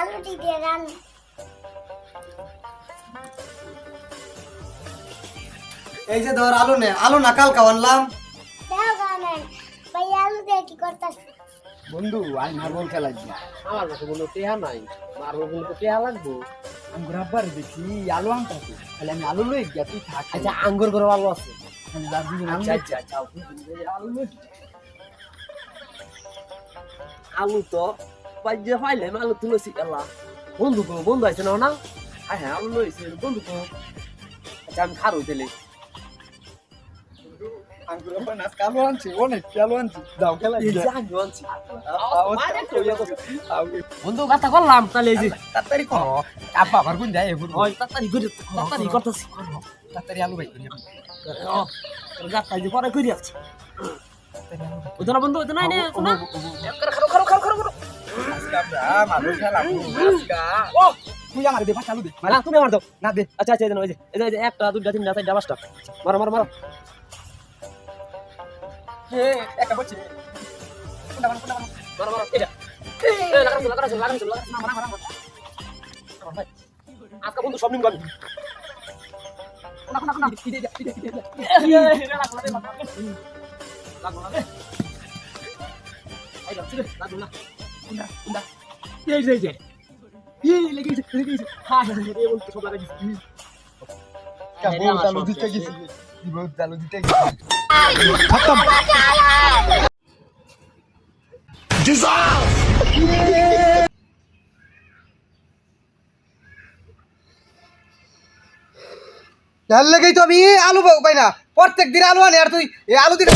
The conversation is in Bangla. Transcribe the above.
আলু দিয়ে রান এই যে ধর আলু নে, আলু না কালকা আনলাম। দাও গানেন ভাই আলু দিয়ে কি করতাছ বন্ধু আই মার্বল খেলা দি। আমার কাছে কোনো টেহা নাই, মারবো কিন্তু টেহা লাগবো। আমি রাব্বার দেখি আলু আনতাছি, তাহলে আমি আলু লই গিয়া তুই থাক। আচ্ছা আঙ্গুর করে ভালো আছে। আমি দাদি আচ্ছা আচ্ছা আচ্ছা আলু লই। আলু তো পাইলে পাইলে আলু তুলেছি এলা বন্ধু কো বন্ধু আছে না না হ্যাঁ হ্যাঁ আলু লইছে বন্ধু কো। আচ্ছা আমি খারো দিলে আঙ্গুর বানাস কালো আনছি, অনেক কালো আনছি। দাও খেলা এই দি। যে আমি আনছি বন্ধু কথা করলাম তাহলে এই যে তাড়াতাড়ি করো, আব্বা আবার কোন যায় এগুলো। ওই তাড়াতাড়ি করে তাড়াতাড়ি করতেছি তাড়াতাড়ি আলু ভাই করি। ও গাতা যে পরে করি আছে ওটা না বন্ধু ওটা নাই না শোনা খারো খারো খারো খারো আজকে আমরা মার্বল খেলা আজকে। ও তুই আমার দে পাঁচ আলু দে। মালা তুমি আমার দাও না দে। আচ্ছা আচ্ছা এই যে এই যে একটা দুইটা তিনটা চারটা পাঁচটা মারো মারো মারো এ একটা বলছি। কোনটা কোনটা মারো মারো এটা এই লাগাছো লাগাছো লাগাছো লাগাছো না মারা মারা মারা আজকে বন্ধু সব নিম গাবি কোনা কোনা কোনা ইদে ইদে ইদে। লাগো না এই লাগছে লাগো না কোনটা কোনটা। এই যে এই লেগেছে হ্যাঁ হ্যাঁ এই বলতে সব লাগাইছি বহুত আলু দিতে গেছি। বহুত আলু দিতে গেছি। খতম। যার লেগেই তো আমি আলু পাই না, প্রত্যেক দিন আলু আনি আর তুই এই আলু দিতে